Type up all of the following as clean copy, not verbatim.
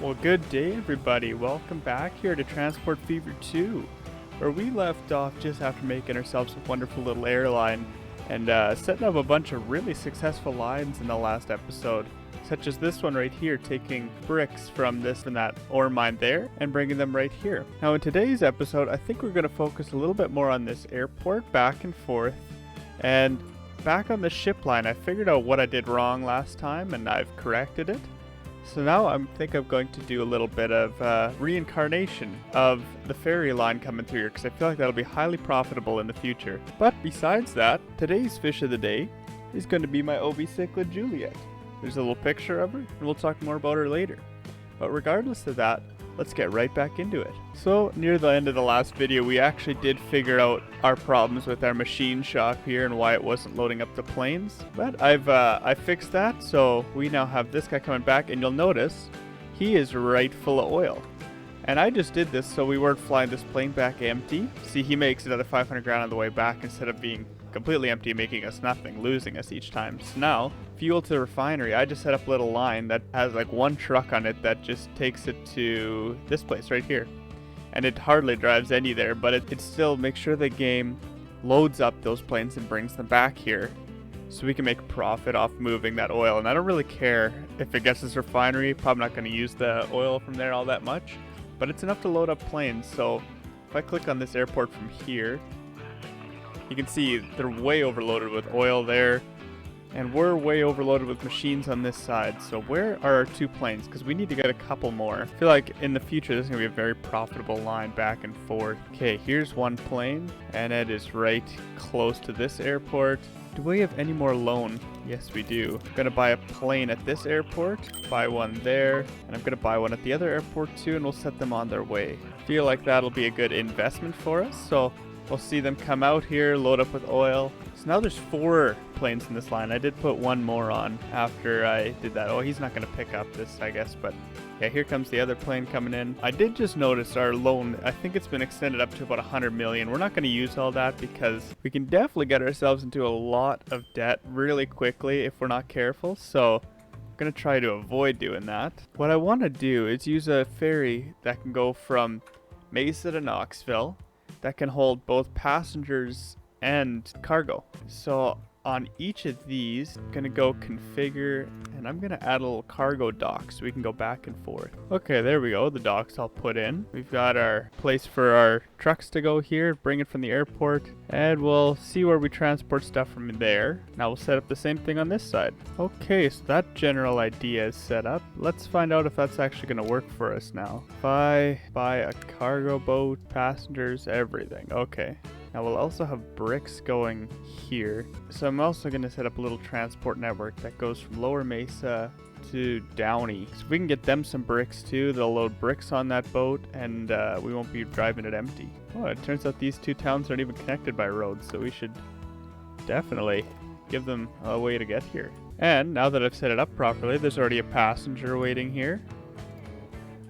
Well, good day, everybody. Welcome back here to Transport Fever 2, where we left off just after making ourselves a wonderful little airline and setting up a bunch of really successful lines in the last episode, such as this one right here, taking bricks from that ore mine there and bringing them right here. Now, in today's episode, I think we're going to focus a little bit more on this airport back and forth, and back on the ship line. I figured out what I did wrong last time, and I've corrected it. So now I think I'm going to do a little bit of reincarnation of the ferry line coming through here, because I feel like that'll be highly profitable in the future. But besides that, today's fish of the day is going to be my OB cichlid Juliet. There's a little picture of her, and we'll talk more about her later. But regardless of that, let's get right back into it. So near the end of the last video, we actually did figure out our problems with our machine shop here and why it wasn't loading up the planes. But I fixed that, so we now have this guy coming back, and you'll notice he is right full of oil. And I just did this so we weren't flying this plane back empty. See, he makes another 500 grand on the way back instead of being completely empty, making us nothing, losing us each time. So now, fuel to the refinery, I just set up a little line that has like one truck on it that just takes it to this place right here. And it hardly drives any there, but it still makes sure the game loads up those planes and brings them back here so we can make a profit off moving that oil. And I don't really care if it gets this refinery, probably not going to use the oil from there all that much, but it's enough to load up planes. So if I click on this airport from here, you can see they're way overloaded with oil there, and we're way overloaded with machines on this side. So where are our two planes? Because we need to get a couple more. I feel like in the future this is going to be a very profitable line back and forth. Okay, here's one plane, and it is right close to this airport. Do we have any more loan? Yes, we do. I'm going to buy a plane at this airport, buy one there, and I'm going to buy one at the other airport too, and we'll set them on their way. I feel like that'll be a good investment for us. So we'll see them come out here, load up with oil. So now there's 4 planes in this line. I did put one more on after I did that. Oh, he's not going to pick up this, I guess, but yeah, here comes the other plane coming in. I did just notice our loan, I think it's been extended up to about 100 million. We're not going to use all that because we can definitely get ourselves into a lot of debt really quickly if we're not careful. So I'm going to try to avoid doing that. What I want to do is use a ferry that can go from Mesa to Knoxville that can hold both passengers and cargo. So on each of these, I'm gonna go configure, and I'm gonna add a little cargo dock so we can go back and forth. Okay, there we go, the docks I'll put in. We've got our place for our trucks to go here, bring it from the airport, and we'll see where we transport stuff from there. Now we'll set up the same thing on this side. Okay, so that general idea is set up. Let's find out if that's actually gonna work for us now. If I buy a cargo boat, passengers, everything. Okay. Now we'll also have bricks going here. So I'm also going to set up a little transport network that goes from Lower Mesa to Downey. So if we can get them some bricks too, they'll load bricks on that boat, and we won't be driving it empty. Oh, it turns out these two towns aren't even connected by roads, so we should definitely give them a way to get here. And now that I've set it up properly, there's already a passenger waiting here.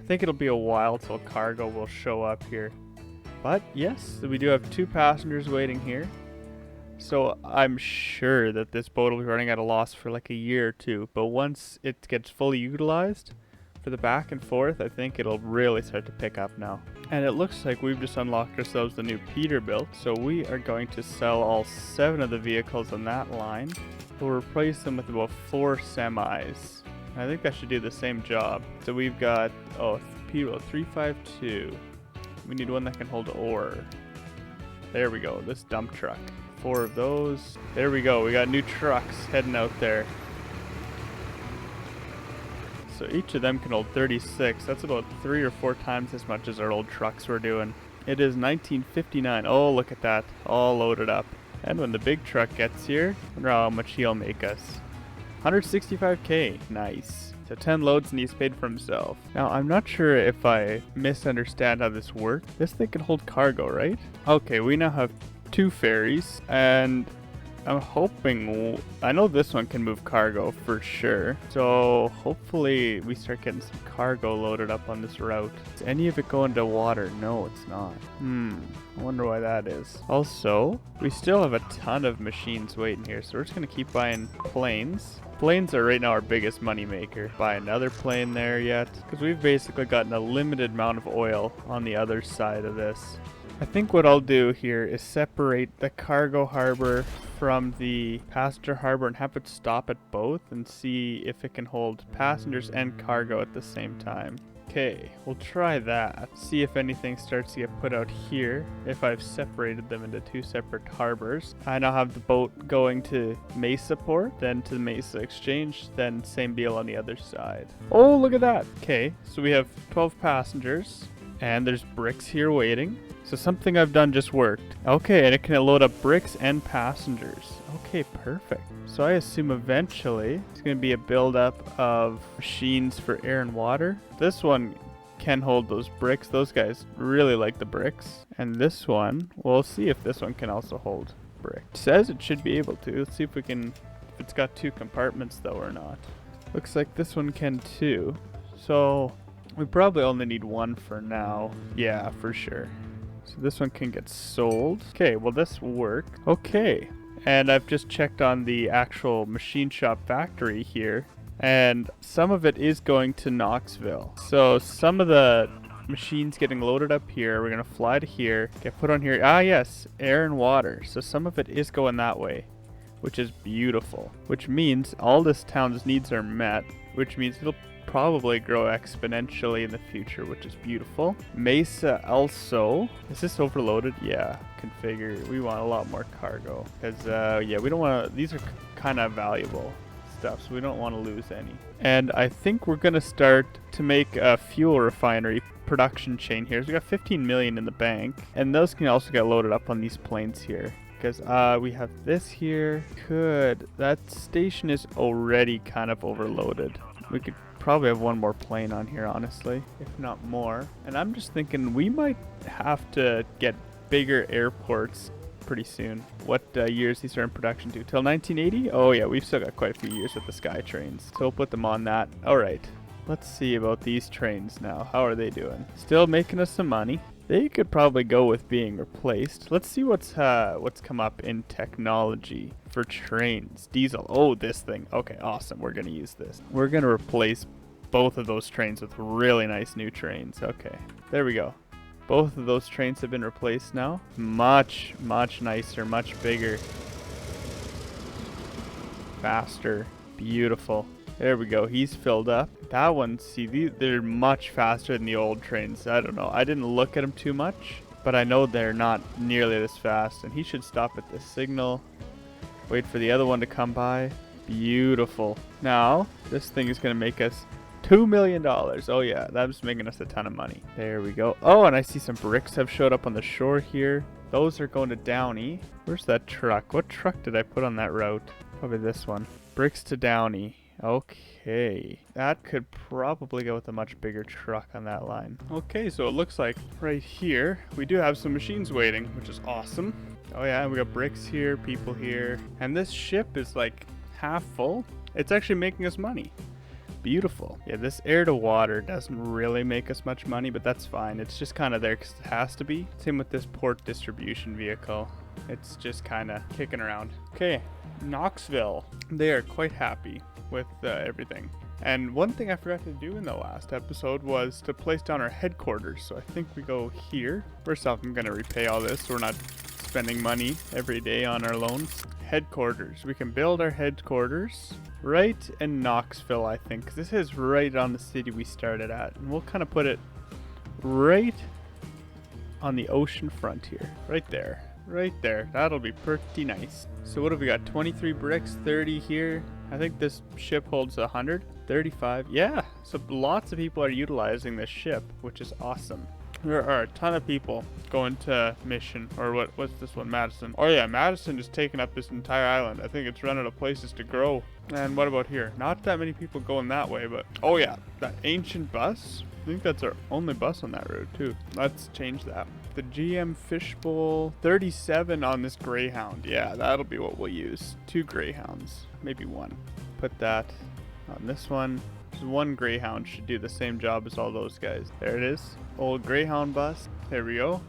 I think it'll be a while till cargo will show up here. But yes, we do have 2 passengers waiting here. So I'm sure that this boat will be running at a loss for like a year or 2. But once it gets fully utilized for the back and forth, I think it'll really start to pick up now. And it looks like we've just unlocked ourselves the new Peterbilt. So we are going to sell all 7 of the vehicles on that line. We'll replace them with about 4 semis. I think that should do the same job. So we've got, Peterbilt 352. We need one that can hold ore. There we go, this dump truck. 4 of those. There we go, we got new trucks heading out there. So each of them can hold 36. That's about 3 or 4 times as much as our old trucks were doing. It is 1959. Oh, look at that, all loaded up. And when the big truck gets here, I wonder how much he'll make us. 165k, nice. So 10 loads and he's paid for himself. Now, I'm not sure if I misunderstand how this works. This thing can hold cargo, right? Okay, we now have 2 ferries, and I'm hoping, I know this one can move cargo for sure. So hopefully we start getting some cargo loaded up on this route. Is any of it going to water? No, it's not. I wonder why that is. Also, we still have a ton of machines waiting here, so we're just gonna keep buying planes. Planes are right now our biggest money maker. Buy another plane there yet? Because we've basically gotten a limited amount of oil on the other side of this. I think what I'll do here is separate the cargo harbor from the passenger harbor and have it stop at both and see if it can hold passengers and cargo at the same time. Okay, we'll try that. See if anything starts to get put out here, if I've separated them into two separate harbors. I now have the boat going to Mesa Port, then to the Mesa Exchange, then same deal on the other side. Oh, look at that. Okay, so we have 12 passengers, and there's bricks here waiting. So something I've done just worked. Okay, and it can load up bricks and passengers. Okay, perfect. So I assume eventually it's going to be a buildup of machines for air and water. This one can hold those bricks. Those guys really like the bricks. And this one, we'll see if this one can also hold brick. It says it should be able to. Let's see if we can, if it's got two compartments though or not. Looks like this one can too. So we probably only need one for now. Yeah, for sure. So this one can get sold. Okay, well this will work. Okay, and I've just checked on the actual machine shop factory here, and some of it is going to Knoxville. So some of the machines getting loaded up here, we're gonna fly to here, get put on here. Ah yes, air and water. So some of it is going that way, which is beautiful. Which means all this town's needs are met, which means it'll probably grow exponentially in the future, which is beautiful. Mesa also, is this overloaded? Yeah, configure. We want a lot more cargo because yeah, we don't want to, these are kind of valuable stuff, so we don't want to lose any. And I think we're gonna start to make a fuel refinery production chain here. So we got 15 million in the bank, and those can also get loaded up on these planes here. Because we have this here. That station is already kind of overloaded. We could probably have one more plane on here, honestly, if not more. And I'm just thinking we might have to get bigger airports pretty soon. What years these are in production to? Till 1980? Oh yeah, we've still got quite a few years with the Sky trains. So we'll put them on that. All right, let's see about these trains now. How are they doing? Still making us some money. They could probably go with being replaced. Let's see what's come up in technology for trains. Diesel. Oh, this thing. Okay, awesome. We're gonna use this. We're gonna replace both of those trains with really nice new trains. Okay, there we go. Both of those trains have been replaced now. Much, much nicer, much bigger, faster, beautiful. There we go. He's filled up. That one, see, they're much faster than the old trains. I don't know. I didn't look at them too much, but I know they're not nearly this fast. And he should stop at this signal. Wait for the other one to come by. Beautiful. Now, this thing is going to make us $2 million. Oh yeah, that's making us a ton of money. There we go. Oh, and I see some bricks have showed up on the shore here. Those are going to Downey. Where's that truck? What truck did I put on that route? Probably this one. Bricks to Downey. Okay, that could probably go with a much bigger truck on that line. Okay, so it looks like right here we do have some machines waiting, which is awesome. Oh yeah, we got bricks here, people here, and this ship is like half full. It's actually making us money. Beautiful. Yeah, this air to water doesn't really make us much money, but that's fine. It's just kind of there because it has to be. Same with this port distribution vehicle. It's just kind of kicking around. Okay, Knoxville. They are quite happy with everything. And one thing I forgot to do in the last episode was to place down our headquarters. So I think we go here. First off, I'm going to repay all this so we're not spending money every day on our loans. Headquarters. We can build our headquarters right in Knoxville, I think, 'cause this is right on the city we started at. And we'll kind of put it right on the ocean frontier. Right there. Right there. That'll be pretty nice. So what have we got? 23 bricks, 30 here. I think this ship holds 100. 35. Yeah. So lots of people are utilizing this ship, which is awesome. There are a ton of people going to Mission, or what's this one? Madison. Oh yeah, Madison is taking up this entire island. I think it's run out of places to grow. And what about here? Not that many people going that way, but oh yeah, that ancient bus. I think that's our only bus on that road too. Let's change that. The GM Fishbowl, 37 on this Greyhound. Yeah, that'll be what we'll use. 2 Greyhounds, maybe 1. Put that on this one. Just 1 Greyhound should do the same job as all those guys. There it is. Old Greyhound bus. There we go.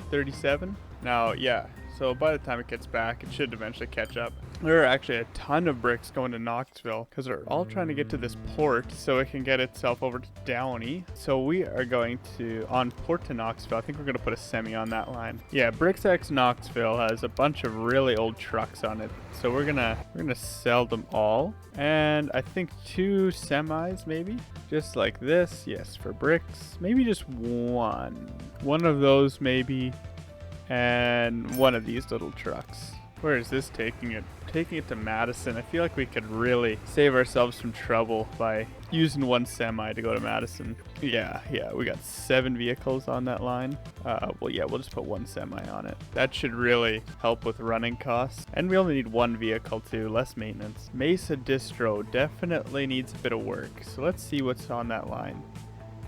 37. Now, yeah, so by the time it gets back, it should eventually catch up. There are actually a ton of bricks going to Knoxville because they're all trying to get to this port so it can get itself over to Downey. So we are going to, on port to Knoxville, I think we're going to put a semi on that line. Yeah, BricksX Knoxville has a bunch of really old trucks on it. So we're gonna sell them all. And I think 2 semis maybe, just like this. Yes, for bricks. Maybe just one. One of those maybe. And one of these little trucks. Where is this taking it? Taking it to Madison. I feel like we could really save ourselves some trouble by using one semi to go to Madison. Yeah, we got 7 vehicles on that line. Well, yeah, we'll just put one semi on it. That should really help with running costs. And we only need one vehicle too, less maintenance. Mesa Distro definitely needs a bit of work. So let's see what's on that line.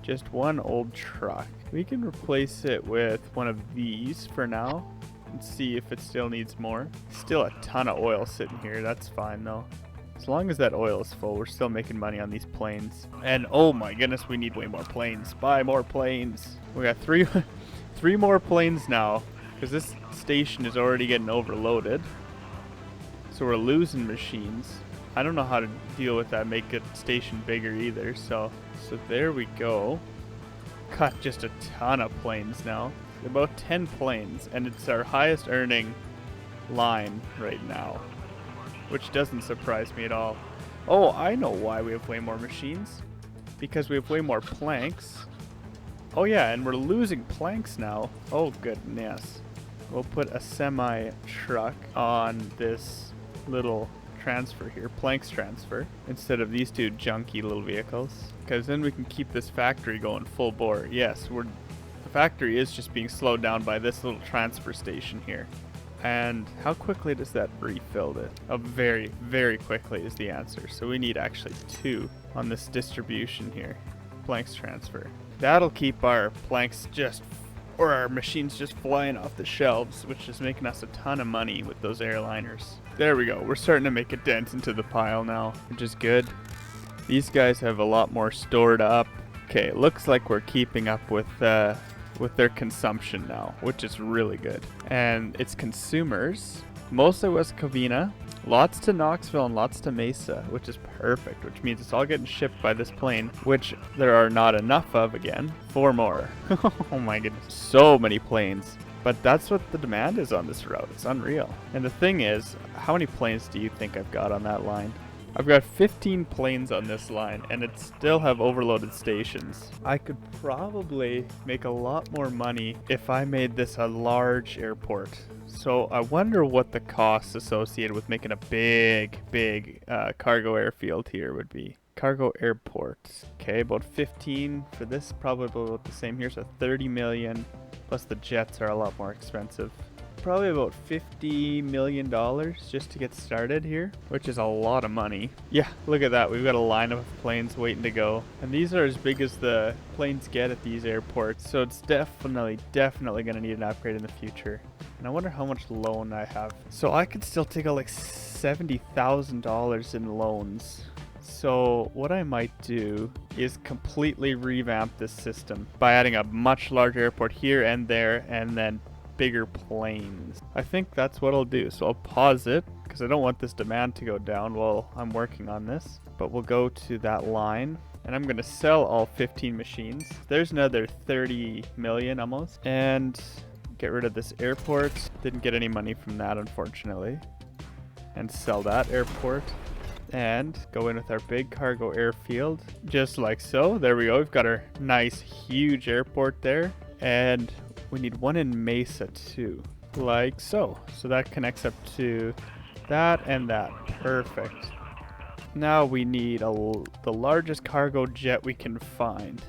Just one old truck. We can replace it with one of these for now and see if it still needs more. Still a ton of oil sitting here. That's fine though. As long as that oil is full, we're still making money on these planes. And oh my goodness, we need way more planes. Buy more planes. We got three more planes now because this station is already getting overloaded. So we're losing machines. I don't know how to deal with that, make a station bigger either. So there we go. Cut just a ton of planes now. About 10 planes, and it's our highest earning line right now, which doesn't surprise me at all. Oh, I know why we have way more machines. Because we have way more planks. Oh yeah, and we're losing planks now. Oh goodness. We'll put a semi truck on this little transfer here, planks transfer, instead of these 2 junky little vehicles, because then we can keep this factory going full bore. Yes, the factory is just being slowed down by this little transfer station here. And how quickly does that refill it? Oh, very, very quickly is the answer. So we need actually 2 on this distribution here, planks transfer. That'll keep our planks or our machines just flying off the shelves, which is making us a ton of money with those airliners. There we go. We're starting to make a dent into the pile now, which is good. These guys have a lot more stored up. Okay, it looks like we're keeping up with their consumption now, which is really good. And it's consumers, mostly West Covina, lots to Knoxville and lots to Mesa, which is perfect, which means it's all getting shipped by this plane, which there are not enough of again. 4 more. Oh my goodness. So many planes. But that's what the demand is on this route. It's unreal. And the thing is, how many planes do you think I've got on that line? I've got 15 planes on this line, and it still have overloaded stations. I could probably make a lot more money if I made this a large airport. So I wonder what the costs associated with making a big cargo airfield here would be. Cargo airport. Okay, about 15 for this, probably about the same here, so 30 million. Plus the jets are a lot more expensive. Probably about $50 million just to get started here, which is a lot of money. Yeah, look at that. We've got a line of planes waiting to go. And these are as big as the planes get at these airports. So it's definitely going to need an upgrade in the future. And I wonder how much loan I have. So I could still take out like $70,000 in loans. So what I might do is completely revamp this system by adding a much larger airport here and there, and then bigger planes. I think that's what I'll do. So I'll pause it because I don't want this demand to go down while I'm working on this. But we'll go to that line and I'm going to sell all 15 machines. There's another 30 million almost. And get rid of this airport. Didn't get any money from that, unfortunately. And sell that airport. And go in with our big cargo airfield, just like so. There we go. We've got our nice, huge airport there. And we need one in Mesa too, like so. So that connects up to that and that. Perfect. Now we need the largest cargo jet we can find.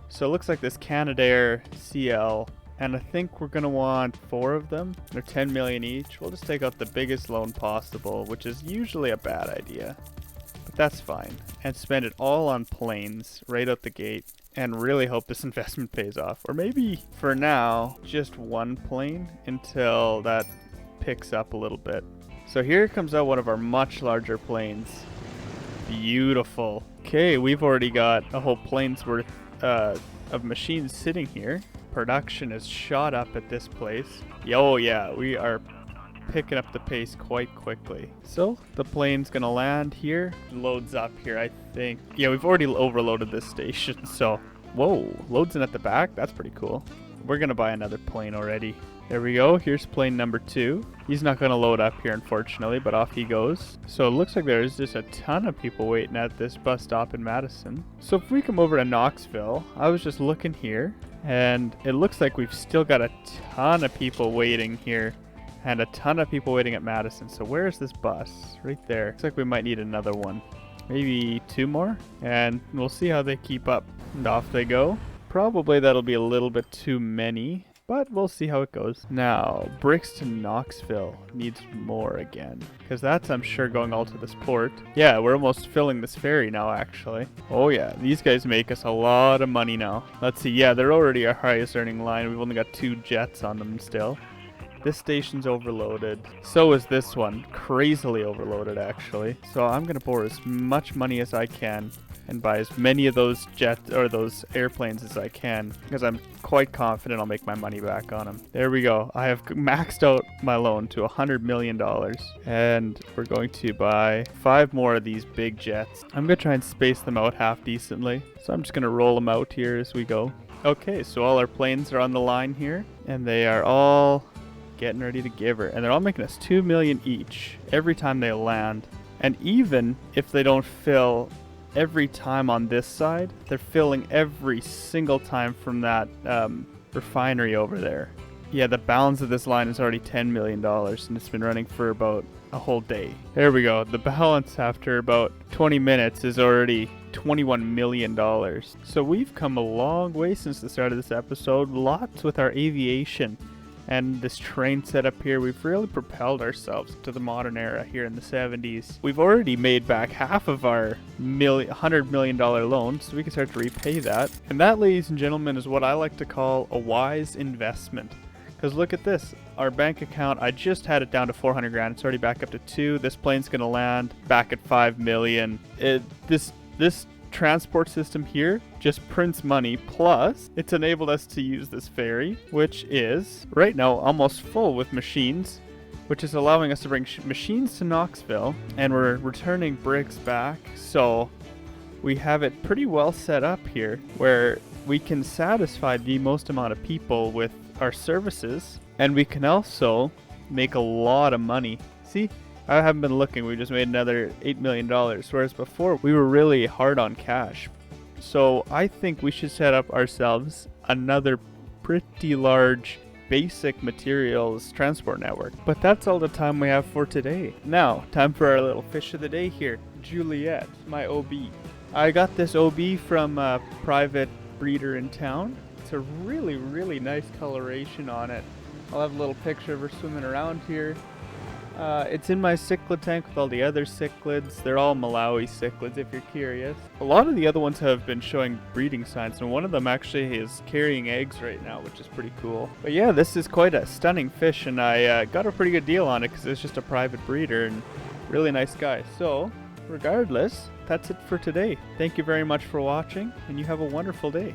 So it looks like this Canadair CL, and I think we're going to want 4 of them. They're 10 million each. We'll just take out the biggest loan possible, which is usually a bad idea. But that's fine. And spend it all on planes right out the gate. And really hope this investment pays off. Or maybe, for now, just one plane until that picks up a little bit. So here comes out one of our much larger planes. Beautiful. Okay, we've already got a whole plane's worth of machines sitting here. production is shot up at this place. Oh yeah, we are picking up the pace quite quickly. So the plane's gonna land here, loads up here, I think. Yeah, we've already overloaded this station, so whoa, loads in at the back. That's pretty cool. We're gonna buy another plane already. There we go. Here's plane number 2. He's not gonna load up here, unfortunately, but off he goes. So it looks like there's just a ton of people waiting at this bus stop in Madison. So if we come over to Knoxville, I was just looking here, and it looks like we've still got a ton of people waiting here, and a ton of people waiting at Madison. So where is this bus? Right there. Looks like we might need another one. Maybe 2 more, and we'll see how they keep up. And off they go. Probably that'll be a little bit too many, but we'll see how it goes. Now, Brixton, Knoxville needs more again, because that's, I'm sure, going all to this port. Yeah, we're almost filling this ferry now, actually. Oh yeah, these guys make us a lot of money now. Let's see, yeah, they're already our highest earning line. We've only got 2 jets on them still. This station's overloaded. So is this one. Crazily overloaded, actually. So I'm going to pour as much money as I can and buy as many of those jets or those airplanes as I can, because I'm quite confident I'll make my money back on them. There we go. I have maxed out my loan to $100 million, and we're going to buy 5 more of these big jets. I'm going to try and space them out half decently. So I'm just going to roll them out here as we go. Okay, so all our planes are on the line here, and they are all getting ready to give her, and they're all making us $2 million each every time they land. And even if they don't fill every time on this side, they're filling every single time from that refinery over there. Yeah, the balance of this line is already $10 million, and it's been running for about a whole day. There we go. The balance after about 20 minutes is already $21 million. So we've come a long way since the start of this episode. Lots with our aviation. And this train setup here, we've really propelled ourselves to the modern era here in the 70s. We've already made back half of our $100 million loan, so we can start to repay that. And that, ladies and gentlemen, is what I like to call a wise investment. Because look at this, our bank account, I just had it down to 400 grand. It's already back up to 2. This plane's gonna land back at 5 million. This transport system here just prints money, plus it's enabled us to use this ferry, which is right now almost full with machines, which is allowing us to bring machines to Knoxville, and we're returning bricks back. So we have it pretty well set up here where we can satisfy the most amount of people with our services, and we can also make a lot of money. See, I haven't been looking. We just made another $8 million, whereas before we were really hard on cash. So I think we should set up ourselves another pretty large basic materials transport network. But that's all the time we have for today. Now, time for our little fish of the day here. Juliet, my OB. I got this OB from a private breeder in town. It's a really, really nice coloration on it. I'll have a little picture of her swimming around here. It's in my cichlid tank with all the other cichlids. They're all Malawi cichlids, if you're curious. A lot of the other ones have been showing breeding signs, and one of them actually is carrying eggs right now, which is pretty cool. But yeah, this is quite a stunning fish, and I got a pretty good deal on it because it's just a private breeder and really nice guy. So, regardless, that's it for today. Thank you very much for watching, and you have a wonderful day.